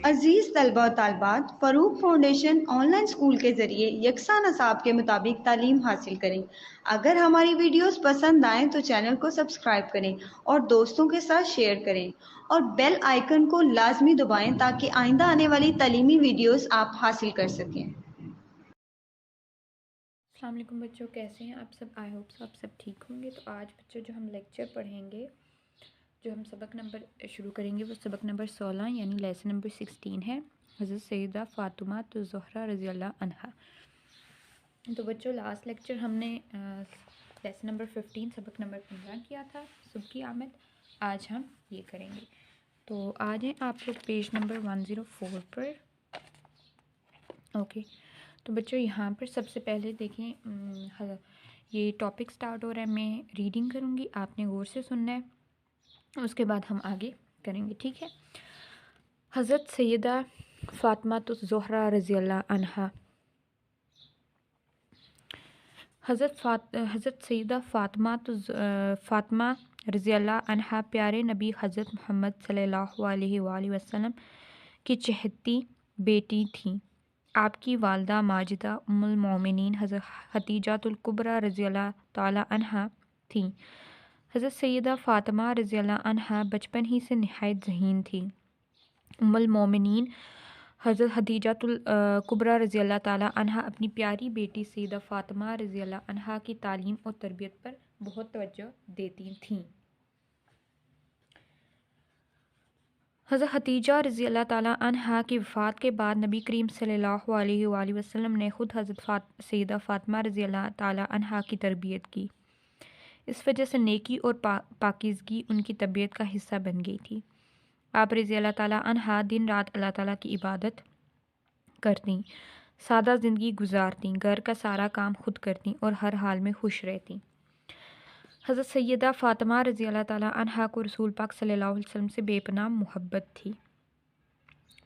عزیز طلبہ و طالبات، فروغ فاؤنڈیشن آن لائن اسکول کے ذریعے یکساں نصاب کے مطابق تعلیم حاصل کریں۔ اگر ہماری ویڈیوز پسند آئیں تو چینل کو سبسکرائب کریں اور دوستوں کے ساتھ شیئر کریں اور بیل آئیکن کو لازمی دبائیں تاکہ آئندہ آنے والی تعلیمی ویڈیوز آپ حاصل کر سکیں۔ السلام علیکم بچوں، کیسے ہیں آپ سب؟ آئی ہوپ آپ سب ٹھیک ہوں گے۔ تو آج بچوں جو ہم لیکچر پڑھیں گے، جو ہم سبق نمبر شروع کریں گے، وہ سبق نمبر 16 یعنی لیسن نمبر 16 ہے، حضرت سیدہ فاطمہ الزہرا رضی اللہ عنہا۔ تو بچوں لاسٹ لیکچر ہم نے لیسن نمبر 15 سبق نمبر 15 کیا تھا، صبح کی آمد۔ آج ہم یہ کریں گے۔ تو آج ہیں آپ لوگ پیج نمبر 104 پر۔ اوکے، تو بچوں یہاں پر سب سے پہلے دیکھیں، یہ ٹاپک سٹارٹ ہو رہا ہے، میں ریڈنگ کروں گی، آپ نے غور سے سننا ہے، اس کے بعد ہم آگے کریں گے، ٹھیک ہے؟ حضرت سیدہ فاطمہ الزہرا رضی اللہ عنہا۔ حضرت سیدہ فاطمہ رضی اللہ عنہا پیارے نبی حضرت محمد صلی اللہ علیہ وآلہ وسلم کی چہیتی بیٹی تھیں۔ آپ کی والدہ ماجدہ ام المومنین حضرت خدیجہ الکبریٰ رضی اللہ تعالی عنہا تھیں۔ حضرت سیدہ فاطمہ رضی اللہ عنہا بچپن ہی سے نہایت ذہین تھیں۔ ام المومنین حضرت خدیجہ الکبریٰ رضی اللہ تعالی عنہا اپنی پیاری بیٹی سیدہ فاطمہ رضی اللہ عنہا کی تعلیم اور تربیت پر بہت توجہ دیتی تھیں۔ حضرت خدیجہ رضی اللہ تعالی عنہا کی وفات کے بعد نبی کریم صلی اللہ علیہ وآلہ وسلم نے خود حضرت سیدہ فاطمہ رضی اللہ تعالی عنہا کی تربیت کی۔ اس وجہ سے نیکی اور پاکیزگی ان کی طبیعت کا حصہ بن گئی تھی۔ آپ رضی اللہ تعالی عنہا دن رات اللہ تعالیٰ کی عبادت کرتیں، سادہ زندگی گزارتیں، گھر کا سارا کام خود کرتیں اور ہر حال میں خوش رہتیں۔ حضرت سیدہ فاطمہ رضی اللہ تعالیٰ عنہا کو رسول پاک صلی اللہ علیہ وسلم سے بے پناہ محبت تھی۔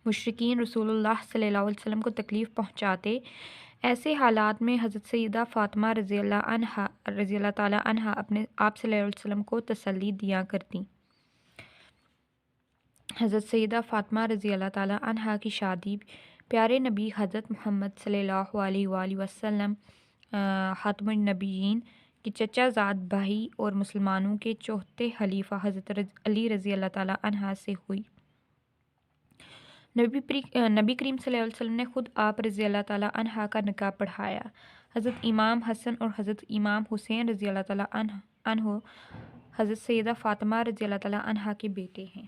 مشرکین رسول اللہ صلی اللہ علیہ وسلم کو تکلیف پہنچاتے، ایسے حالات میں حضرت سیدہ فاطمہ رضی اللہ تعالیٰ عنہا اپنے آپ صلی اللہ علیہ وسلم کو تسلی دیا کرتیں۔ حضرت سیدہ فاطمہ رضی اللہ تعالیٰ عنہا کی شادی پیارے نبی حضرت محمد صلی اللہ علیہ وآلہ وسلم خاتم النبیین کی چچا زاد بھائی اور مسلمانوں کے چوتھے خلیفہ حضرت علی رضی اللہ تعالیٰ عنہ سے ہوئی۔ نبی کریم صلی اللہ علیہ وسلم نے خود آپ رضی اللہ تعالیٰ عنہ کا نکاح پڑھایا۔ حضرت امام حسن اور حضرت امام حسین رضی اللہ تعالیٰ عنہ حضرت سیدہ فاطمہ رضی اللہ تعالیٰ عنہ کے بیٹے ہیں۔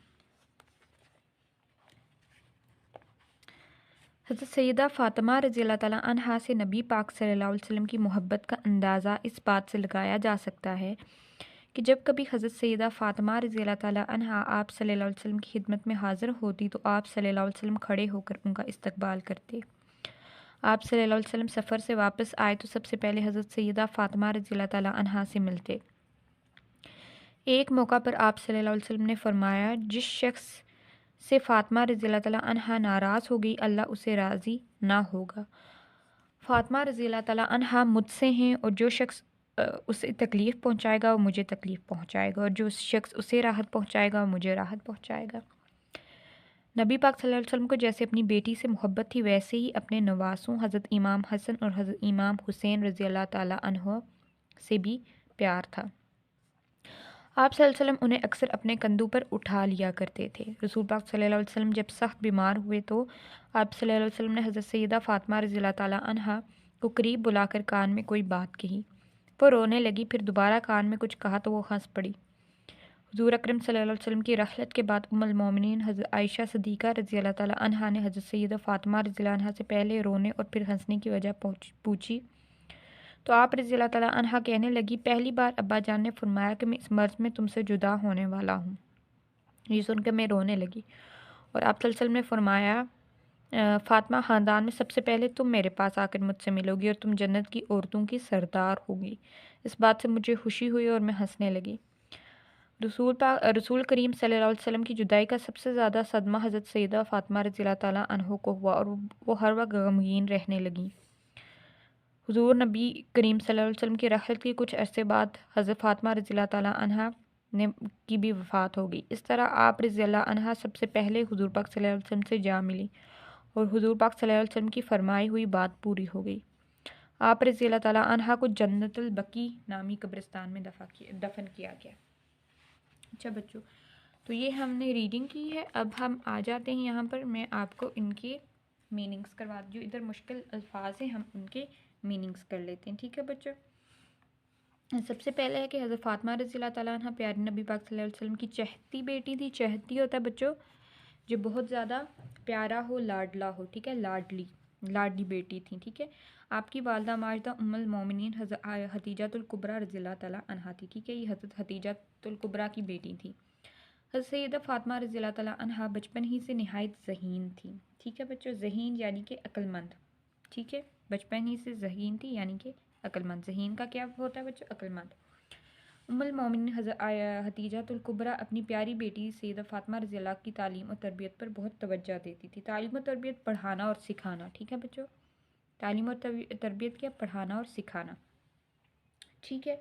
حضرت سیدہ فاطمہ رضی اللہ تعالیٰ عنہا سے نبی پاک صلی اللہ علیہ وسلم کی محبت کا اندازہ اس بات سے لگایا جا سکتا ہے کہ جب کبھی حضرت سیدہ فاطمہ رضی اللہ تعالیٰ عنہا آپ صلی اللہ علیہ وسلم کی خدمت میں حاضر ہوتی تو آپ صلی اللہ علیہ وسلم کھڑے ہو کر ان کا استقبال کرتے۔ آپ صلی اللہ علیہ وسلم سفر سے واپس آئے تو سب سے پہلے حضرت سیدہ فاطمہ رضی اللہ تعالیٰ عنہا سے ملتے۔ ایک موقع پر آپ صلی اللہ علیہ وسلم نے فرمایا، جس شخص سے فاطمہ رضی اللہ تعالیٰ عنہا ناراض ہو گئی، اللہ اسے راضی نہ ہوگا۔ فاطمہ رضی اللہ تعالیٰ عنہا مجھ سے ہیں اور جو شخص اسے تکلیف پہنچائے گا وہ مجھے تکلیف پہنچائے گا، اور جو شخص اسے راحت پہنچائے گا وہ مجھے راحت پہنچائے گا۔ نبی پاک صلی اللہ علیہ وسلم کو جیسے اپنی بیٹی سے محبت تھی، ویسے ہی اپنے نواسوں حضرت امام حسن اور حضرت امام حسین رضی اللہ تعالیٰ عنہ سے بھی پیار تھا۔ آپ صلی اللہ علیہ وسلم انہیں اکثر اپنے کندھوں پر اٹھا لیا کرتے تھے۔ رسول پاک صلی اللہ علیہ وسلم جب سخت بیمار ہوئے تو آپ صلی اللہ علیہ وسلم نے حضرت سیدہ فاطمہ رضی اللہ تعالیٰ عنہا کو قریب بلا کر کان میں کوئی بات کہی۔ وہ رونے لگی، پھر دوبارہ کان میں کچھ کہا تو وہ ہنس پڑی۔ حضور اکرم صلی اللہ علیہ وسلم کی رحلت کے بعد ام المومنین حضرت عائشہ صدیقہ رضی اللہ تعالیٰ عنہا نے حضرت سیدہ فاطمہ رضی اللہ عنہا سے پہلے رونے اور پھر ہنسنے کی وجہ پوچھی تو آپ رضی اللہ تعالیٰ عنہا کہنے لگی، پہلی بار ابا جان نے فرمایا کہ میں اس مرض میں تم سے جدا ہونے والا ہوں۔ یہ سن کر میں رونے لگی، اور آپ صلی اللہ علیہ وسلم نے فرمایا، فاطمہ، خاندان میں سب سے پہلے تم میرے پاس آ کر مجھ سے ملو گی اور تم جنت کی عورتوں کی سردار ہوگی۔ اس بات سے مجھے خوشی ہوئی اور میں ہنسنے لگی۔ رسول کریم صلی اللہ علیہ وسلم کی جدائی کا سب سے زیادہ صدمہ حضرت سیدہ فاطمہ رضی اللہ تعالیٰ عنہ کو ہوا اور وہ ہر وقت غمگین رہنے لگیں۔ حضور نبی کریم صلی اللہ علیہ وسلم کی رحلت کے کچھ عرصے بعد حضرت فاطمہ رضی اللہ تعالیٰ عنہ نے کی بھی وفات ہو گئی۔ اس طرح آپ رضی اللہ عنہا سب سے پہلے حضور پاک صلی اللہ علیہ وسلم سے جا ملی اور حضور پاک صلی اللہ علیہ وسلم کی فرمائی ہوئی بات پوری ہو گئی۔ آپ رضی اللہ تعالیٰ عنہا کو جنت البقیع نامی قبرستان میں دفن کیا گیا۔ اچھا بچوں، تو یہ ہم نے ریڈنگ کی ہے۔ اب ہم آ جاتے ہیں یہاں پر، میں آپ کو ان کے میننگز کروا جو ادھر مشکل الفاظ ہیں ہم ان کے میننگز کر لیتے ہیں، ٹھیک ہے بچوں۔ سب سے پہلے ہے کہ حضرت فاطمہ رضی اللہ تعالیٰ عنہ پیارے نبی پاک صلی اللہ علیہ وسلم کی چہتی بیٹی تھی۔ چہتی ہوتا ہے بچوں جو بہت زیادہ پیارا ہو، لاڈلا ہو، ٹھیک ہے، لاڈلی بیٹی تھی، ٹھیک ہے۔ آپ کی والدہ ماجدہ ام المومنین حضرت حتیجۃ الکبریٰ رضی اللہ تعالیٰ عنہا تھی، ٹھیک ہے، یہ حضرت حتیجۃ الکبریٰ کی بیٹی تھی۔ حضرت سیدہ فاطمہ رضی اللہ تعالیٰ عنہا بچپن ہی سے نہایت ذہین تھی، ٹھیک ہے بچوں، ذہین یعنی کہ عقل مند، ٹھیک ہے، بچپن ہی سے ذہین تھی یعنی کہ عقل مند۔ ذہین کا کیا ہوتا ہے بچوں؟ عقل مند۔ ام المومنین حضرت حتیجۃ الکبریٰ اپنی پیاری بیٹی سیدہ فاطمہ رضی اللہ کی تعلیم و تربیت پر بہت توجہ دیتی تھی۔ تعلیم و تربیت پڑھانا اور سکھانا، ٹھیک ہے بچوں، تعلیم و تربیت کیا؟ پڑھانا اور سکھانا، ٹھیک ہے۔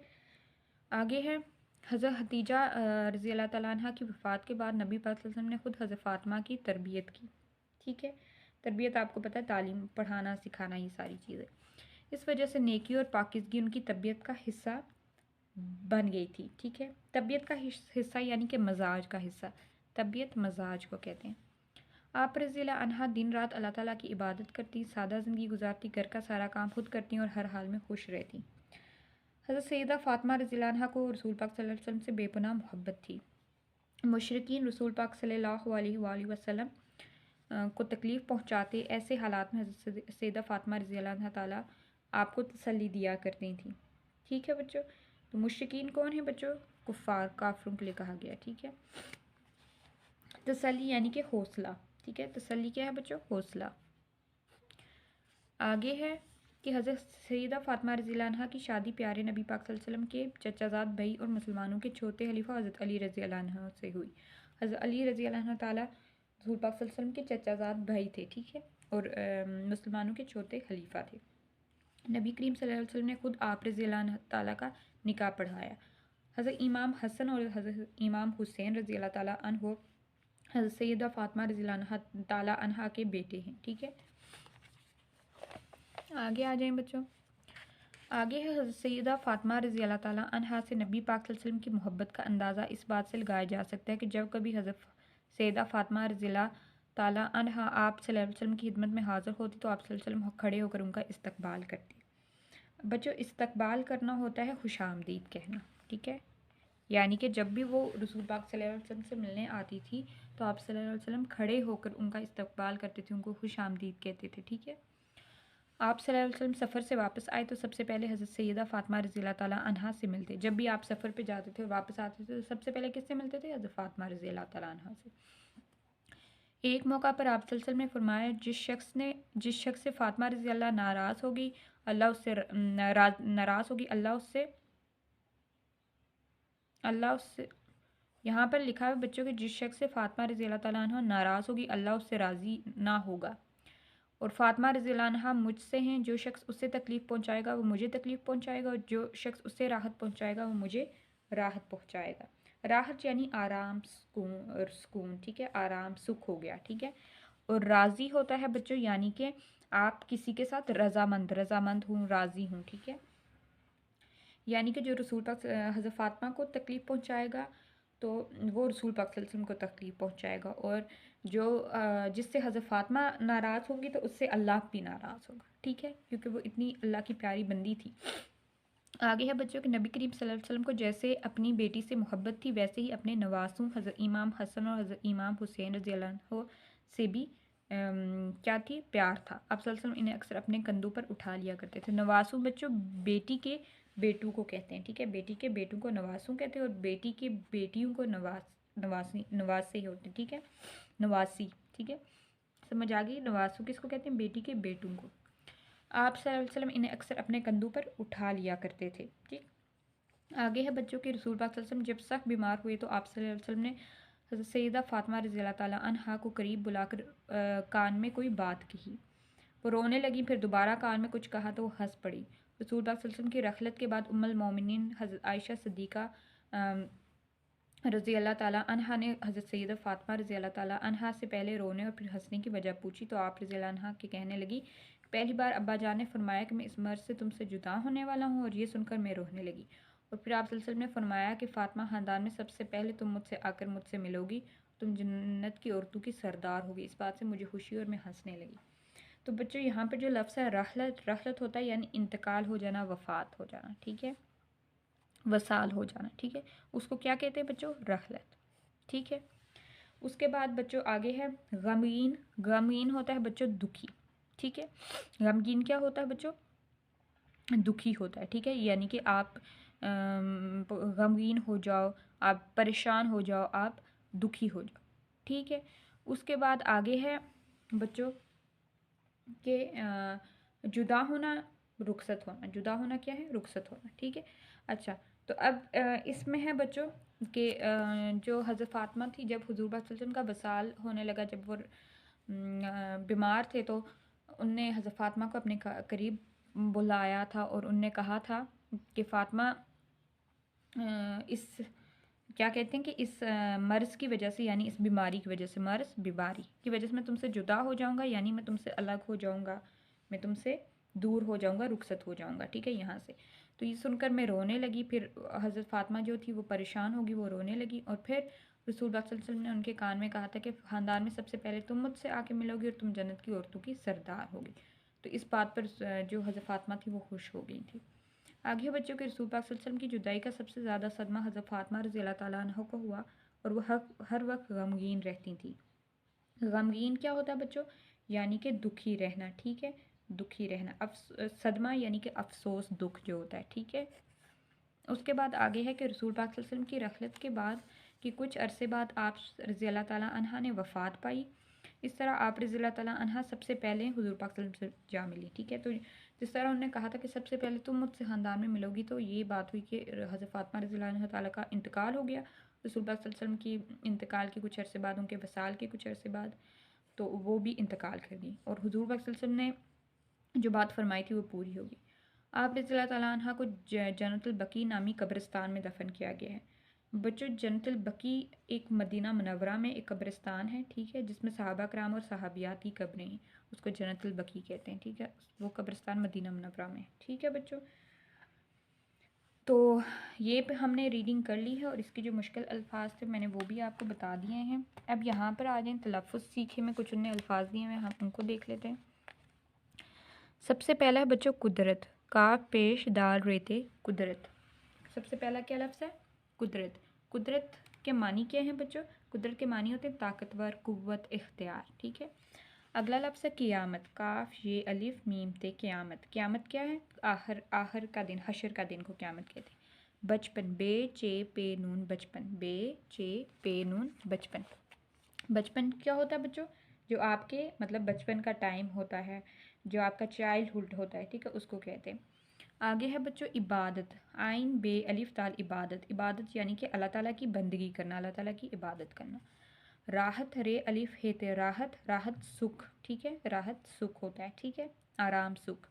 آگے ہے حضرت حتیجہ رضی اللہ تعالیٰ عنہ کی وفات کے بعد نبی پاک صلی اللہ علیہ وسلم نے خود حضرت فاطمہ کی تربیت کی، ٹھیک ہے۔ تربیت آپ کو پتہ ہے تعلیم، پڑھانا، سکھانا، یہ ساری چیزیں۔ اس وجہ سے نیکی اور پاکیزگی ان کی طبیعت کا حصہ بن گئی تھی، ٹھیک ہے۔ طبیعت کا حصہ یعنی کہ مزاج کا حصہ، طبیعت مزاج کو کہتے ہیں۔ آپ رضی اللہ عنہا دن رات اللہ تعالیٰ کی عبادت کرتی، سادہ زندگی گزارتی، گھر کا سارا کام خود کرتی اور ہر حال میں خوش رہتی۔ حضرت سیدہ فاطمہ رضی اللہ عنہا کو رسول پاک صلی اللہ علیہ وسلم سے بے پناہ محبت تھی۔ مشرکین رسول پاک صلی اللہ علیہ وآلہ وسلم کو تکلیف پہنچاتے، ایسے حالات میں حضرت سیدہ فاطمہ رضی اللہ عنہا تعالیٰ آپ کو تسلی دیا کرتی تھیں، ٹھیک ہے بچوں۔ تو مشرکین کون ہیں بچوں؟ کفار، کافروں کے لیے کہا گیا، ٹھیک ہے۔ تسلی یعنی کہ حوصلہ، ٹھیک ہے، تسلی کیا ہے بچوں؟ حوصلہ۔ آگے ہے کہ حضرت سیدہ فاطمہ رضی اللہ عنہا کی شادی پیارے نبی پاک صلی اللہ علیہ وسلم کے چچا زاد بھائی اور مسلمانوں کے چھوٹے خلیفہ حضرت علی رضی اللہ عنہ سے ہوئی۔ حضرت علی رضی اللہ عنہ تعالیٰ رسول پاک صلی اللہ علیہ وسلم کے چچا زاد بھائی تھے، ٹھیک ہے، اور مسلمانوں کے چھوٹے خلیفہ تھے۔ نبی کریم صلی اللہ علیہ وسلم نے خود آپ رضی اللہ عنہ تعالیٰ کا نکاح پڑھایا۔ حضرت امام حسن اور حضرت امام حسین رضی اللہ تعالیٰ عنہ حضرت سیدہ فاطمہ رضی اللہ تعالیٰ عنہا کے بیٹے ہیں، ٹھیک ہے۔ آگے آ جائیں بچوں۔ آگے ہے حضرت سیدہ فاطمہ رضی اللہ تعالیٰ عنہا سے نبی پاک صلی اللہ علیہ وسلم کی محبت کا اندازہ اس بات سے لگایا جا سکتا ہے کہ جب کبھی حضرت سیدہ فاطمہ رضی اللہ تعالیٰ عنہا آپ صلی اللہ علیہ وسلم کی خدمت میں حاضر ہوتی تو آپ صلی اللہ علیہ وسلم کھڑے ہو کر ان کا استقبال کرتے۔ بچوں استقبال کرنا ہوتا ہے خوش آمدید کہنا، ٹھیک ہے، یعنی کہ جب بھی وہ رسول پاک صلی اللہ علیہ وسلم سے ملنے آتی تھی تو آپ صلی اللہ علیہ وسلم کھڑے ہو کر ان کا استقبال کرتے تھے، ان کو خوش آمدید کہتے تھے، ٹھیک ہے۔ آپ صلی اللہ علیہ وسلم سفر سے واپس آئے تو سب سے پہلے حضرت سیدہ فاطمہ رضی اللہ تعالیٰ عنہا سے ملتے۔ جب بھی آپ سفر پہ جاتے تھے اور واپس آتے تھے تو سب سے پہلے کس سے ملتے تھے؟ حضرت فاطمہ رضی اللہ تعالیٰ عنہا سے۔ ایک موقع پر آپ صلی اللہ علیہ وسلم نے فرمایا جس شخص سے فاطمہ رضی اللہ ناراض ہوگی اللہ اس سے یہاں پر لکھا ہے بچوں کہ جس شخص سے فاطمہ رضی اللہ تعالیٰ عنہ ناراض ہوگی اللہ اس سے راضی نہ ہوگا، اور فاطمہ رضی اللہ عنہ مجھ سے ہیں، جو شخص اس سے تکلیف پہنچائے گا وہ مجھے تکلیف پہنچائے گا، اور جو شخص اس سے راحت پہنچائے گا وہ مجھے راحت پہنچائے گا۔ راحت یعنی آرام، سکون، ٹھیک ہے، آرام، سکھ ہو گیا، ٹھیک ہے۔ اور راضی ہوتا ہے بچوں یعنی کہ آپ کسی کے ساتھ رضامند ہوں، راضی ہوں، ٹھیک ہے، یعنی کہ جو رسول پاک حضرت فاطمہ کو تکلیف پہنچائے گا تو وہ رسول پاک صلی اللہ علیہ وسلم کو تکلیف پہنچائے گا، اور جو جس سے حضرت فاطمہ ناراض ہوگی تو اس سے اللہ بھی ناراض ہوگا، ٹھیک ہے، کیونکہ وہ اتنی اللہ کی پیاری بندی تھی۔ آگے ہے بچوں کہ نبی کریم صلی اللہ علیہ وسلم کو جیسے اپنی بیٹی سے محبت تھی ویسے ہی اپنے نواسوں حضرت امام حسن اور حضرت امام حسین رضی اللہ عنہ سے بھی کیا تھی؟ پیار تھا۔ آپ صلی اللہ علیہ وسلم انہیں اکثر اپنے کندھوں پر اٹھا لیا کرتے تھے۔ نواسوں بچوں بیٹی کے بیٹوں کو کہتے ہیں، ٹھیک ہے، بیٹی کے بیٹوں کو نواسوں کہتے ہیں اور بیٹی کے بیٹیوں کو نواسے ہوتے ہیں، ٹھیک ہے، نواسی، ٹھیک ہے، سمجھ آ گئی؟ نواسوں کس کو کہتے ہیں؟ بیٹی کے بیٹوں کو۔ آپ صلی اللہ علیہ وسلم انہیں اکثر اپنے کندھوں پر اٹھا لیا کرتے تھے، ٹھیک۔ آگے ہے بچوں کہ رسول پاک صلی اللہ علیہ وسلم جب سخت بیمار ہوئے تو آپ صلی اللہ علیہ وسلم نے حضرت سیدہ فاطمہ رضی اللہ تعالیٰ عنہا کو قریب بلا کر کان میں کوئی بات کہی، وہ رونے لگی، پھر دوبارہ کان میں کچھ کہا تو وہ ہنس پڑی۔ رسول پاک صلی اللہ علیہ وسلم کی رحلت کے بعد ام المومنین حضرت عائشہ صدیقہ رضی اللہ تعالیٰ عنہ نے حضرت سیدہ فاطمہ رضی اللہ تعالیٰ عنہ سے پہلے رونے اور پھر ہنسنے کی وجہ پوچھی تو آپ رضی اللہ عنہ کے کہنے لگی، پہلی بار ابا جان نے فرمایا کہ میں اس مرض سے تم سے جدا ہونے والا ہوں، اور یہ سن کر میں رونے لگی۔ اور پھر آپ صلی اللہ علیہ وسلم نے فرمایا کہ فاطمہ خاندان میں سب سے پہلے تم مجھ سے آ کر مجھ سے ملو گی، تم جنت کی عورتوں کی سردار ہوگی۔ اس بات سے مجھے خوشی اور میں ہنسنے لگی۔ تو بچوں یہاں پر جو لفظ ہے رحلت ہوتا ہے یعنی انتقال ہو جانا، وفات ہو جانا، ٹھیک ہے، وصال ہو جانا، ٹھیک ہے، اس کو کیا کہتے ہیں بچوں؟ رحلت، ٹھیک ہے۔ اس کے بعد بچوں آگے ہے غمگین۔ غمگین ہوتا ہے بچوں دکھی، ٹھیک ہے۔ غمگین کیا ہوتا ہے بچوں؟ دکھی ہوتا ہے، ٹھیک ہے، یعنی کہ آپ غمگین ہو جاؤ، آپ پریشان ہو جاؤ، آپ دکھی ہو جاؤ، ٹھیک ہے۔ اس کے بعد آگے ہے بچوں کہ جدا ہونا، رخصت ہونا۔ جدا ہونا کیا ہے؟ رخصت ہونا، ٹھیک ہے۔ اچھا، تو اب اس میں ہے بچوں کہ جو حضرت فاطمہ تھی، جب حضور پاک صلی اللہ علیہ وسلم کا وصال ہونے لگا، جب وہ بیمار تھے، تو ان نے حضرت فاطمہ کو اپنے قریب بلایا تھا اور ان نے کہا تھا کہ فاطمہ اس کیا کہتے ہیں کہ اس مرض کی وجہ سے، یعنی اس بیماری کی وجہ سے، مرض بیماری کی وجہ سے میں تم سے جدا ہو جاؤں گا، یعنی میں تم سے الگ ہو جاؤں گا، میں تم سے دور ہو جاؤں گا، رخصت ہو جاؤں گا، ٹھیک ہے، یہاں سے۔ تو یہ سن کر میں رونے لگی۔ پھر حضرت فاطمہ جو تھی وہ پریشان ہوگی، وہ رونے لگی، اور پھر رسول اللہ صلی اللہ علیہ وسلم نے ان کے کان میں کہا تھا کہ خاندان میں سب سے پہلے تم مجھ سے آ کے ملو گی اور تم جنت کی عورتوں کی سردار ہوگی۔ تو اس بات پر جو حضرت فاطمہ تھی وہ خوش ہو گئی تھی۔ آگے بچوں کے رسول پاک صلی اللہ علیہ وسلم کی جدائی کا سب سے زیادہ صدمہ حضرت فاطمہ رضی اللہ تعالیٰ عنہ کو ہوا، اور وہ ہر وقت غمگین رہتی تھیں۔ غمگین کیا ہوتا ہے بچوں؟ یعنی کہ دکھی رہنا، ٹھیک ہے، دکھی رہنا۔ صدمہ یعنی کہ افسوس، دکھ جو ہوتا ہے، ٹھیک ہے۔ اس کے بعد آگے ہے کہ رسول پاک صلی اللہ علیہ وسلم کی رحلت کے بعد کہ کچھ عرصے بعد آپ رضی اللہ تعالیٰ عنہ نے وفات پائی۔ اس طرح آپ رضی اللہ تعالیٰ عنہ سب سے پہلے حضور پاک صلی اللہ علیہ وسلم سے جا ملی، ٹھیک ہے۔ تو جس طرح انہوں نے کہا تھا کہ سب سے پہلے تم مجھ سے خاندان میں ملو گی، تو یہ بات ہوئی کہ حضرت فاطمہ رضی اللہ عنہ تعالیٰ کا انتقال ہو گیا رسول پاک صلی اللہ علیہ وسلم کی انتقال کے کچھ عرصے بعد، ان کے وصال کے کچھ عرصے بعد، تو وہ بھی انتقال کر گئی، اور حضور پاک صلی اللہ علیہ وسلم نے جو بات فرمائی تھی وہ پوری ہوگی۔ آپ رضی اللہ تعالیٰ عنہ کو جنت البقیع نامی قبرستان میں دفن کیا گیا ہے۔ بچوں جنت البقیع ایک مدینہ منورہ میں ایک قبرستان ہے، ٹھیک ہے، جس میں صحابہ کرام اور صحابیات کی قبریں ہیں، اس کو جنت البقیع کہتے ہیں، ٹھیک ہے، وہ قبرستان مدینہ منورہ میں ہے، ٹھیک ہے بچوں۔ تو یہ پہ ہم نے ریڈنگ کر لی ہے، اور اس کے جو مشکل الفاظ تھے میں نے وہ بھی آپ کو بتا دیے ہیں۔ اب یہاں پر آ جائیں تلفظ سیکھے میں کچھ انہیں الفاظ دیے ہیں، ہم ان کو دیکھ لیتے ہیں۔ سب سے پہلا ہے بچوں قدرت، کاف پیش دال ریتے، قدرت۔ سب سے پہلا کیا لفظ ہے؟ قدرت۔ قدرت کے معنی کیا ہیں بچوں؟ قدرت کے معنی ہوتے ہیں طاقتور، قوت، اختیار، ٹھیک ہے۔ اگلا لفظ ہے قیامت، کاف یہ الف میم تے، قیامت۔ قیامت کیا ہے؟ آخر کا دن، حشر کا دن کو قیامت کہتے ہیں۔ بچپن، بے چے پے نون، بچپن، بے چے پے نون، بچپن۔ بچپن کیا ہوتا ہے بچوں؟ جو آپ کے مطلب بچپن کا ٹائم ہوتا ہے، جو آپ کا چائلڈ ہوڈ ہوتا ہے، ٹھیک ہے، اس کو کہتے ہیں۔ آگے ہے بچوں عبادت، آئین بے الف دال عبادت۔ عبادت یعنی کہ اللہ تعالیٰ کی بندگی کرنا، اللہ تعالیٰ کی عبادت کرنا۔ راحت رے الف ہے راحت، راحت سکھ، ٹھیک ہے، راحت سکھ ہوتا ہے، ٹھیک ہے، آرام سکھ۔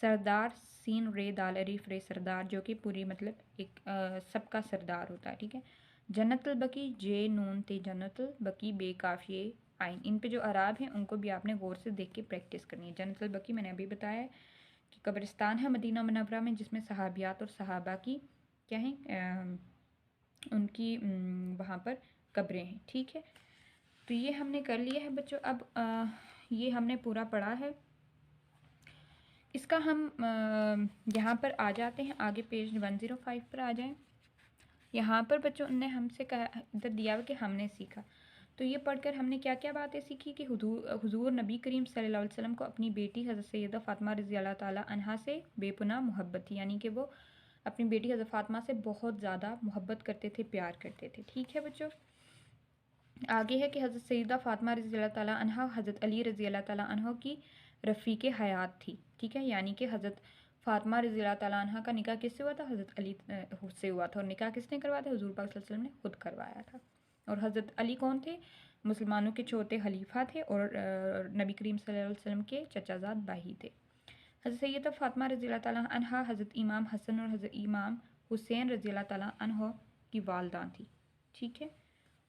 سردار سین رے دال الف رے سردار، جو کہ پوری مطلب ایک سب کا سردار ہوتا ہے، ٹھیک ہے۔ جنت البقیع جے نون تے، جنت البقیع بے کافیے آئین۔ ان پہ جو اعراب ہیں ان کو بھی آپ نے غور سے دیکھ کے پریکٹس کرنی ہے۔ جنت البقیع میں نے ابھی بتایا ہے کہ قبرستان ہے مدینہ منورہ میں، جس میں صحابیات اور صحابہ کی کیا ہیں ان کی وہاں پر قبریں ہیں، ٹھیک ہے۔ تو یہ ہم نے کر لیا ہے بچوں۔ اب یہ ہم نے پورا پڑھا ہے، اس کا ہم یہاں پر آ جاتے ہیں، آگے پیج 105 پر آ جائیں۔ یہاں پر بچوں نے ہم سے کہا ادھر دیا ہوا کہ ہم نے سیکھا، تو یہ پڑھ کر ہم نے کیا کیا باتیں سیکھی کہ حضور نبی کریم صلی اللہ علیہ وسلم کو اپنی بیٹی حضرت سیدہ فاطمہ رضی اللہ تعالیٰ عنہا سے بے پناہ محبت تھی، یعنی کہ وہ اپنی بیٹی حضرت فاطمہ سے بہت زیادہ محبت کرتے تھے، پیار کرتے تھے، ٹھیک ہے بچوں۔ آگے ہے کہ حضرت سیدہ فاطمہ رضی اللہ تعالیٰ عنہا حضرت علی رضی اللہ تعالیٰ عنہ کی رفیق حیات تھی، ٹھیک ہے، یعنی کہ حضرت فاطمہ رضی اللہ تعالیٰ عنہ کا نکاح کس سے ہوا تھا؟ حضرت علی سے ہوا تھا، اور نکاح کس نے کروایا تھا؟ حضور پاک صلی اللہ علیہ وسلم نے خود کروایا تھا۔ اور حضرت علی کون تھے؟ مسلمانوں کے چوتھے خلیفہ تھے، اور نبی کریم صلی اللہ علیہ وسلم کے چچا زاد بھائی تھے۔ حضرت سیدہ فاطمہ رضی اللہ تعالیٰ عنہ حضرت امام حسن اور حضرت امام حسین رضی اللہ تعالیٰ عنہ کی والدہ تھی، ٹھیک ہے.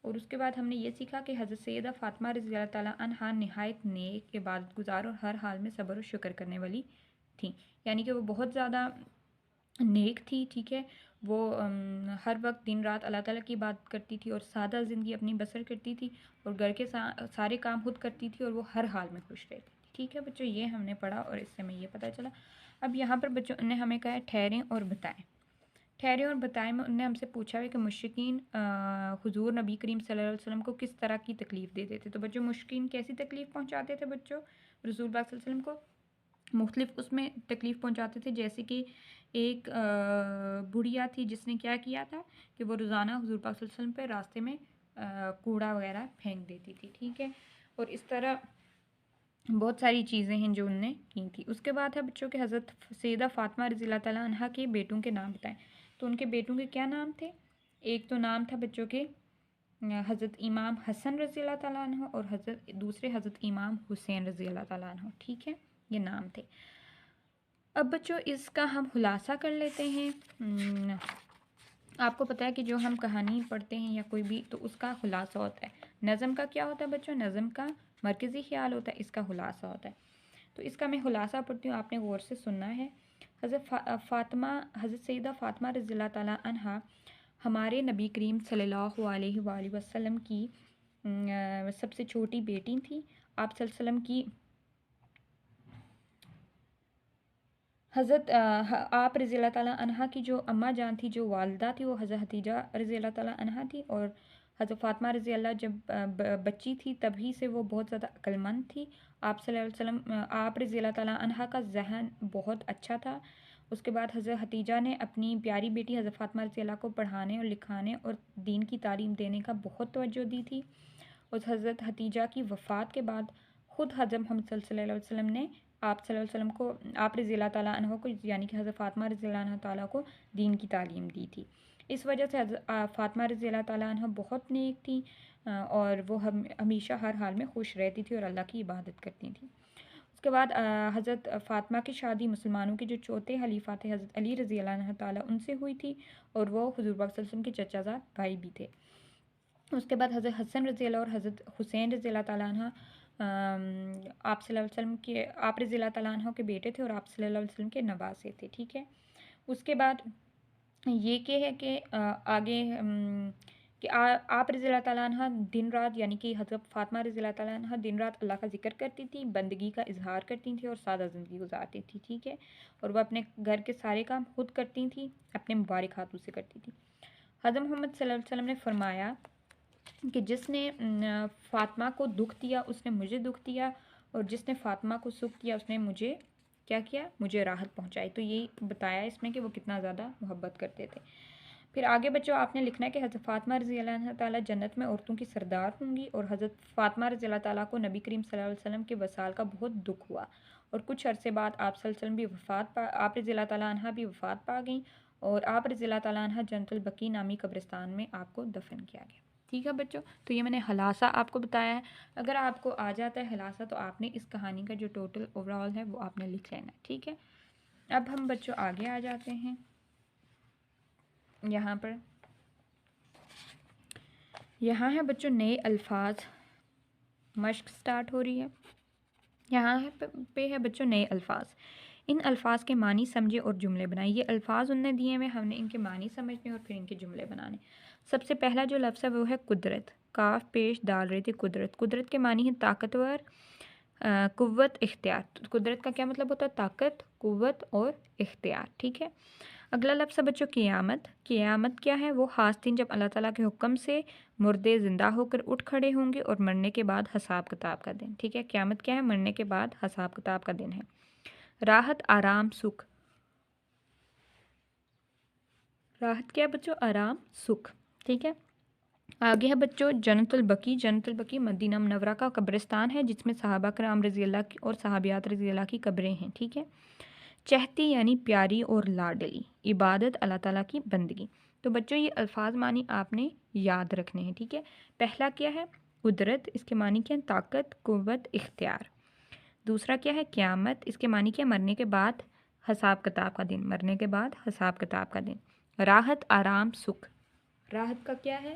اور اس کے بعد ہم نے یہ سیکھا کہ حضرت سیدہ فاطمہ رضی اللہ تعالیٰ عنہا نہایت نیک، عبادت گزار اور ہر حال میں صبر و شکر کرنے والی تھیں. یعنی کہ وہ بہت زیادہ نیک تھی. ٹھیک ہے. وہ ہر وقت دن رات اللہ تعالیٰ کی بات کرتی تھی اور سادہ زندگی اپنی بسر کرتی تھی اور گھر کے سارے کام خود کرتی تھی اور وہ ہر حال میں خوش رہتی تھی. ٹھیک ہے بچوں، یہ ہم نے پڑھا اور اس سے ہمیں یہ پتہ چلا. اب یہاں پر بچوں نے ہمیں کہا ہے ٹھہریں اور بتائیں. ٹھہرے اور بتائیں میں انہوں نے ہم سے پوچھا ہے کہ مشرکین حضور نبی کریم صلی اللہ علیہ وسلم کو کس طرح کی تکلیف دیتے تھے. تو بچوں مشرکین کیسی تکلیف پہنچاتے تھے بچوں رسول پاک صلی اللہ علیہ وسلم کو؟ مختلف اس میں تکلیف پہنچاتے تھے. جیسے کہ ایک بڑھیا تھی جس نے کیا کیا تھا کہ وہ روزانہ حضور پاک صلی اللہ علیہ وسلم پہ راستے میں کوڑا وغیرہ پھینک دیتی تھی. ٹھیک ہے. اور اس طرح بہت ساری چیزیں ہیں جو انہوں نے کی تھی. اس کے بعد ہے بچوں کے حضرت سیدہ فاطمہ رضی اللہ تعالیٰ عنہا کے بیٹوں کے نام بتائیں. تو ان کے بیٹوں کے کیا نام تھے؟ ایک تو نام تھا بچوں کے حضرت امام حسن رضی اللہ تعالیٰ عنہ اور دوسرے حضرت امام حسین رضی اللہ تعالیٰ عنہ. ٹھیک ہے، یہ نام تھے. اب بچوں اس کا ہم خلاصہ کر لیتے ہیں. آپ کو پتہ ہے کہ جو ہم کہانی پڑھتے ہیں یا کوئی بھی تو اس کا خلاصہ ہوتا ہے. نظم کا کیا ہوتا ہے بچوں؟ نظم کا مرکزی خیال ہوتا ہے، اس کا خلاصہ ہوتا ہے. تو اس کا میں خلاصہ پڑھتی ہوں، آپ نے غور سے سننا ہے. حضرت سیدہ فاطمہ رضی اللہ تعالیٰ عنہا ہمارے نبی کریم صلی اللہ علیہ وآلہ وسلم کی سب سے چھوٹی بیٹی تھی. آپ صلی اللہ علیہ وسلم کی آپ رضی اللہ تعالیٰ عنہا کی جو اماں جان تھی، جو والدہ تھی، وہ حضرت حتیجہ رضی اللہ تعالیٰ عنہا تھی. اور حضرت فاطمہ رضی اللہ جب بچی تھی تبھی سے وہ بہت زیادہ عقل مند تھی. آپ صلی اللہ علیہ وسلم آپ رضی اللہ تعالیٰ عنہا کا ذہن بہت اچھا تھا. اس کے بعد حضرت حتیجہ نے اپنی پیاری بیٹی حضرت فاطمہ رضی اللہ کو پڑھانے اور لکھانے اور دین کی تعلیم دینے کا بہت توجہ دی تھی. اس حضرت حتیجہ کی وفات کے بعد خود حضرت محمد صلی اللہ علیہ وسلم نے آپ صلی اللہ علیہ وسلم کو، آپ رضی اللہ تعالیٰ عنہ کو، یعنی کہ حضرت فاطمہ رضی اللہ عنہ تعالیٰ کو دین کی تعلیم دی تھی. اس وجہ سے حضرت فاطمہ رضی اللہ تعالیٰ عنہ بہت نیک تھی اور وہ ہمیشہ ہر حال میں خوش رہتی تھی اور اللہ کی عبادت کرتی تھی. اس کے بعد حضرت فاطمہ کی شادی مسلمانوں کے جو چوتھے خلیفہ تھے حضرت علی رضی اللہ عنہ تعالیٰ ان سے ہوئی تھی اور وہ حضور پاک صلی اللہ علیہ وسلم کے چچا زاد بھائی بھی تھے. اس کے بعد حضرت حسن رضی اللہ اور حضرت حسین رضی اللہ تعالیٰ عنہ آپ صلی اللہ علیہ وسلم کے، آپ رضی اللہ تعالیٰ عنہ کے بیٹے تھے اور آپ صلی اللہ علیہ وسلم کے نواسے تھے. ٹھیک ہے. اس کے بعد یہ کہ ہے کہ آگے کہ آپ رضی اللہ تعالیٰ عنہ دن رات، یعنی کہ حضرت فاطمہ رضی اللہ تعالیٰ عنہ دن رات اللہ کا ذکر کرتی تھی، بندگی کا اظہار کرتی تھیں اور سادہ زندگی گزارتی تھی. ٹھیک ہے. اور وہ اپنے گھر کے سارے کام خود کرتی تھیں، اپنے مبارک ہاتھوں سے کرتی تھیں. حضرت محمد صلی اللہ علیہ وسلم نے فرمایا کہ جس نے فاطمہ کو دکھ دیا اس نے مجھے دکھ دیا، اور جس نے فاطمہ کو سکھ دیا اس نے مجھے کیا کیا؟ مجھے راحت پہنچائی. تو یہی بتایا اس میں کہ وہ کتنا زیادہ محبت کرتے تھے. پھر آگے بچوں آپ نے لکھنا ہے کہ حضرت فاطمہ رضی اللہ عنہ تعالیٰ جنت میں عورتوں کی سردار ہوں گی، اور حضرت فاطمہ رضی اللہ تعالیٰ کو نبی کریم صلی اللہ علیہ وسلم کے وصال کا بہت دکھ ہوا، اور کچھ عرصے بعد آپ صلی اللہ علیہ وسلم بھی آپ رضی اللہ تعالیٰ عنہ بھی وفات پا گئیں، اور آپ رضی اللہ تعالیٰ عنہ جنت البقیع نامی قبرستان میں آپ کو دفن کیا گیا. ٹھیک ہے بچوں. تو یہ میں نے خلاصہ آپ کو بتایا ہے. اگر آپ کو آ جاتا ہے خلاصہ تو آپ نے اس کہانی کا جو ٹوٹل اوور آل ہے وہ آپ نے لکھ لینا ہے. ٹھیک ہے. اب ہم بچوں آگے آ جاتے ہیں. یہاں ہے بچوں نئے الفاظ، مشق سٹارٹ ہو رہی ہے. یہاں پہ ہے بچوں نئے الفاظ. ان الفاظ کے معنی سمجھے اور جملے بنائیں. یہ الفاظ انہوں نے دیے ہوئے، ہم نے ان کے معنی سمجھنے اور پھر ان کے جملے بنانے. سب سے پہلا جو لفظ ہے وہ ہے قدرت. کاف پیش ڈال رہے تھے قدرت. قدرت کے معنی ہے طاقتور، قوت، اختیار. قدرت کا کیا مطلب ہوتا ہے؟ طاقت، قوت اور اختیار. ٹھیک ہے. اگلا لفظ ہے بچوں قیامت. قیامت کیا ہے؟ وہ خاص دن جب اللہ تعالیٰ کے حکم سے مردے زندہ ہو کر اٹھ کھڑے ہوں گے اور مرنے کے بعد حساب کتاب کا دن. ٹھیک ہے. قیامت کیا ہے؟ مرنے کے بعد حساب کتاب کا دن ہے. راحت، آرام، سکھ. راحت کیا ہے بچوں؟ آرام، سکھ. ٹھیک ہے. آگے ہے بچوں جنت البقیع. جنت البقیع مدینہ منورہ کا قبرستان ہے جس میں صحابہ کرام رضی اللہ کی اور صحابیات رضی اللہ کی قبریں ہیں. ٹھیک ہے. چہتی یعنی پیاری اور لاڈلی. عبادت، اللہ تعالیٰ کی بندگی. تو بچوں یہ الفاظ معنی آپ نے یاد رکھنے ہیں. ٹھیک ہے. پہلا کیا ہے؟ قدرت. اس کے معنی کیا ہے؟ طاقت، قوت، اختیار. دوسرا کیا ہے؟ قیامت. اس کے معنی کیا ہے؟ مرنے کے بعد حساب کتاب کا دن. مرنے کے بعد حساب کتاب کا دن. راحت، آرام، سکھ. راحت کا کیا ہے؟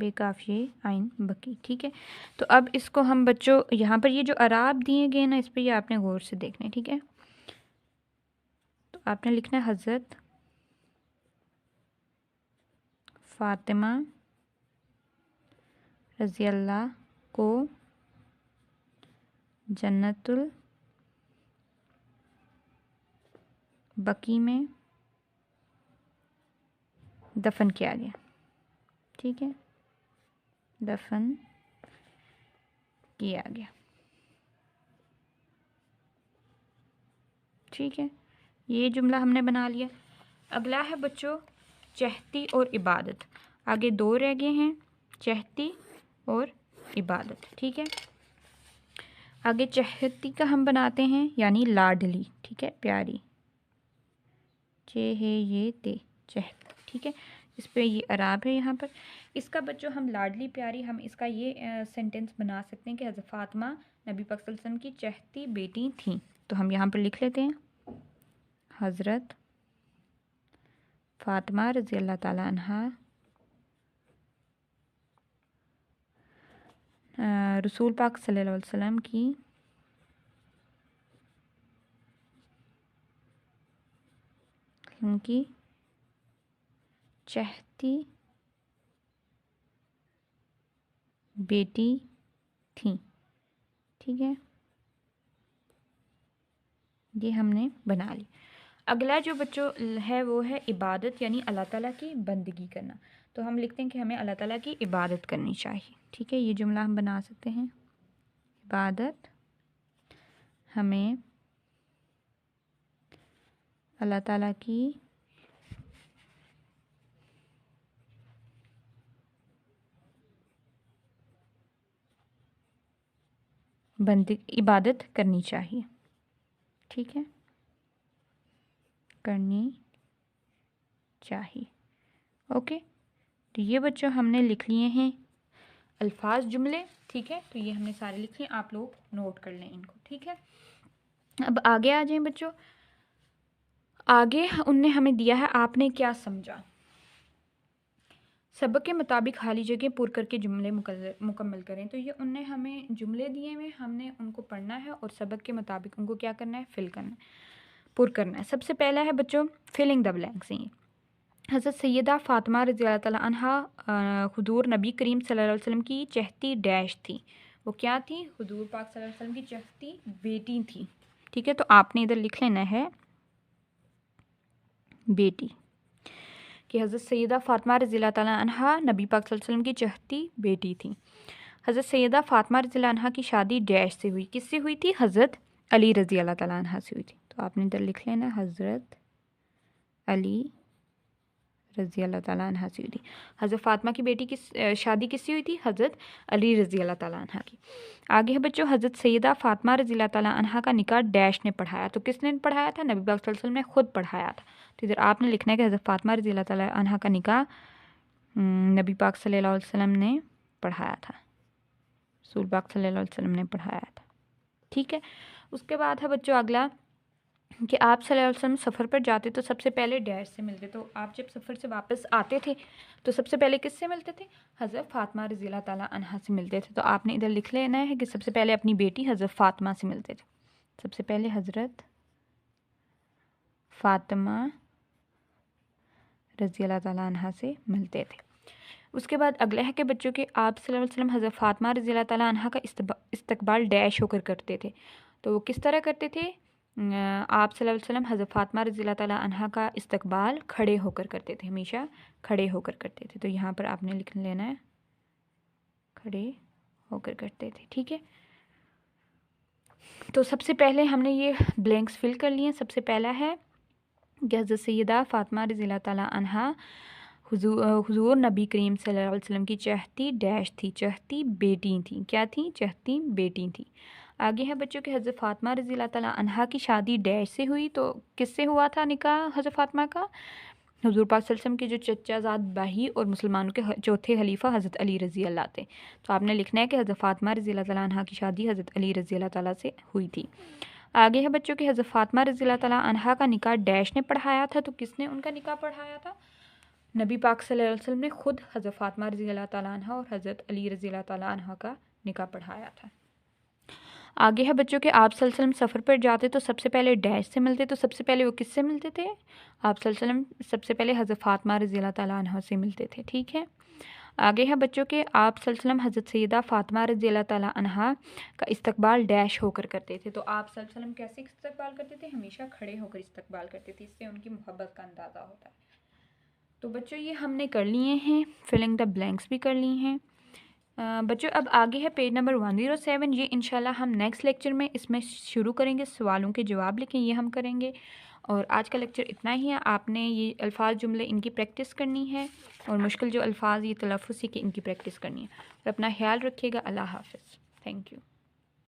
بے کافیہ آئین بکی، ٹھیک ہے۔ تو اب اس کو ہم بچوں یہاں پر یہ جو اعراب دیے گئے نا اس پہ یہ آپ نے غور سے دیکھنا ہے، ٹھیک ہے۔ تو آپ نے لکھنا ہے حضرت فاطمہ رضی اللہ کو جنت البقیع میں دفن کیا گیا، ٹھیک ہے، دفن کیا گیا، ٹھیک ہے۔ یہ جملہ ہم نے بنا لیا۔ اگلا ہے بچوں چہتی اور عبادت، آگے دو رہ گئے ہیں، چہتی اور عبادت، ٹھیک ہے۔ آگے چہتی کا ہم بناتے ہیں یعنی لاڈلی، ٹھیک ہے، پیاری، یہ تے چہت، ٹھیک ہے۔ اس پہ یہ اعراب ہے یہاں پر۔ اس کا بچوں ہم لاڈلی پیاری، ہم اس کا یہ سینٹنس بنا سکتے ہیں کہ حضرت فاطمہ نبی پاک صلی اللہ علیہ وسلم کی چہتی بیٹی تھیں۔ تو ہم یہاں پر لکھ لیتے ہیں حضرت فاطمہ رضی اللہ تعالی عنہا رسول پاک صلی اللہ علیہ وسلم کی ان کی چہتی بیٹی تھیں، ٹھیک ہے، یہ ہم نے بنا لی۔ اگلا جو بچوں ہے وہ ہے عبادت یعنی اللہ تعالیٰ کی بندگی کرنا۔ تو ہم لکھتے ہیں کہ ہمیں اللہ تعالیٰ کی عبادت کرنی چاہیے، ٹھیک ہے، یہ جملہ ہم بنا سکتے ہیں، عبادت ہمیں اللہ تعالیٰ کی عبادت کرنی چاہیے، ٹھیک ہے، کرنی چاہیے، اوکے۔ تو یہ بچوں ہم نے لکھ لیے ہیں الفاظ جملے، ٹھیک ہے، تو یہ ہم نے سارے لکھ لیے، آپ لوگ نوٹ کر لیں ان کو، ٹھیک ہے۔ اب آگے آ جائیں بچوں، آگے ان نے ہمیں دیا ہے آپ نے کیا سمجھا۔ سبق کے مطابق خالی جگہ پر کر کے جملے مکمل کریں۔ تو یہ ان نے ہمیں جملے دیے ہوئے، ہم نے ان کو پڑھنا ہے اور سبق کے مطابق ان کو کیا کرنا ہے، فل کرنا ہے، پر کرنا ہے۔ سب سے پہلا ہے بچوں فلنگ دا بلینکس۔ حضرت سیدہ فاطمہ رضی اللہ تعالیٰ عنہا حضور نبی کریم صلی اللہ علیہ وسلم کی چہتی ڈیش تھی، وہ کیا تھی، حضور پاک صلی اللہ علیہ وسلم کی چہتی بیٹی تھی، ٹھیک ہے۔ تو آپ نے ادھر لکھ لینا ہے بیٹی، کہ حضرت سیدہ فاطمہ رضی اللہ تعالیٰ عنہا نبی پاک صلی اللہ علیہ وسلم کی چہتی بیٹی تھی۔ حضرت سیدہ فاطمہ رضی اللہ عنہا کی شادی ڈیش سے ہوئی، کس سے ہوئی تھی، حضرت علی رضی اللہ تعالیٰ عنہ سے ہوئی تھی۔ تو آپ نے ادھر لکھ لینا حضرت علی رضی اللہ تعالیٰ عنہ سے ہوئی تھی۔ حضرت فاطمہ کی بیٹی کی شادی کس سے ہوئی تھی، حضرت علی رضی اللہ تعالیٰ عنہ کی۔ آگے ہے بچوں حضرت سیدہ فاطمہ رضی اللہ تعالیٰ عنہ کا نکاح ڈیش نے پڑھایا، تو کس نے پڑھایا تھا، نبی پاک صلی اللہ علیہ وسلم نے خود پڑھایا تھا۔ تو ادھر آپ نے لکھنا ہے کہ حضرت فاطمہ رضی اللہ تعالیٰ عنہ کا نکاح نبی پاک صلی اللہ علیہ وسلم نے پڑھایا تھا، رسول پاک صلی اللہ علیہ وسلم نے پڑھایا تھا، ٹھیک ہے۔ اس کے بعد ہے بچوں اگلا کہ آپ صلی اللہ علیہ وسلم سفر پر جاتے تو سب سے پہلے ڈیش سے ملتے، تو آپ جب سفر سے واپس آتے تھے تو سب سے پہلے کس سے ملتے تھے، حضرت فاطمہ رضی اللہ تعالیٰ عنہا سے ملتے تھے۔ تو آپ نے ادھر لکھ لینا ہے کہ سب سے پہلے اپنی بیٹی حضرت فاطمہ سے ملتے تھے، سب سے پہلے حضرت فاطمہ رضی اللہ تعالیٰ عنہا سے ملتے تھے۔ اس کے بعد اگلا ہے کہ بچوں کے آپ صلی اللہ علیہ وسلم حضرت فاطمہ رضی اللہ تعالیٰ عنہا کا استقبال ڈیش ہو کر کرتے تھے، تو وہ کس طرح کرتے تھے، آپ صلی اللہ علیہ وسلم حضرت فاطمہ رضی اللہ تعالیٰ عنہا کا استقبال کھڑے ہو کر کرتے تھے، ہمیشہ کھڑے ہو کر کرتے تھے۔ تو یہاں پر آپ نے لکھ لینا ہے کھڑے ہو کر کرتے تھے، ٹھیک ہے۔ تو سب سے پہلے ہم نے یہ بلینکس فل کر لیے۔ سب سے پہلا ہے کہ حضرت سیدہ فاطمہ رضی اللہ تعالیٰ عنہا حضور نبی کریم صلی اللہ علیہ وسلم کی چہتی ڈیش تھی، چہتی بیٹی تھیں، کیا تھیں، چہتی بیٹی تھیں۔ آگے ہے بچوں کہ حضرت فاطمہ رضی اللہ تعالیٰ عنہا کی شادی ڈیش سے ہوئی، تو کس سے ہوا تھا نکاح حضرت فاطمہ کا، حضور پاک صلی اللہ علیہ وسلم کے جو چچا زاد بھائی اور مسلمانوں کے چوتھے خلیفہ حضرت علی رضی اللہ تھے۔ تو آپ نے لکھنا ہے کہ حضرت فاطمہ رضی اللہ تعالیٰ عنہا کی شادی حضرت علی رضی اللہ تعالیٰ سے ہوئی تھی۔ آگے ہے بچوں کہ حضرت فاطمہ رضی اللہ تعالیٰ عنہا کا نکاح ڈیش نے پڑھایا تھا، تو کس نے ان کا نکاح پڑھایا تھا، نبی پاک صلی اللہ علیہ وسلم نے خود حضرت فاطمہ رضی اللہ تعالیٰ عنہ اور حضرت علی رضی اللہ تعالیٰ عنہ کا نکاح پڑھایا تھا۔ آگے ہے بچوں کہ آپ صلی اللہ علیہ وسلم سفر پر جاتے تو سب سے پہلے ڈیش سے ملتے، تو سب سے پہلے وہ کس سے ملتے تھے؟ آپ صلی اللہ علیہ وسلم سب سے پہلے حضرت فاطمہ رضی اللہ تعالیٰ عنہ سے ملتے تھے، ٹھیک ہے۔ آگے ہے بچوں کہ آپ صلی اللہ علیہ وسلم حضرت سیدہ فاطمہ رضی اللہ تعالیٰ عنہ کا استقبال ڈیش ہو کر کرتے تھے، تو آپ صلی اللہ علیہ وسلم کیسے استقبال کرتے تھے؟ ہمیشہ کھڑے ہو کر استقبال کرتے تھے، اس سے ان کی محبت کا اندازہ ہوتا ہے۔ تو بچوں یہ ہم نے کر لیے ہیں، فلنگ دا بلینکس بھی کر لی ہیں۔ بچوں اب آگے ہے پیج نمبر 107، یہ انشاءاللہ ہم نیکسٹ لیکچر میں اس میں شروع کریں گے، سوالوں کے جواب لکھیں، یہ ہم کریں گے۔ اور آج کا لیکچر اتنا ہی ہے، آپ نے یہ الفاظ جملے ان کی پریکٹس کرنی ہے، اور مشکل جو الفاظ یہ تلفظ کی ان کی پریکٹس کرنی ہے۔ اور اپنا خیال رکھیے گا۔ اللہ حافظ، تھینک یو۔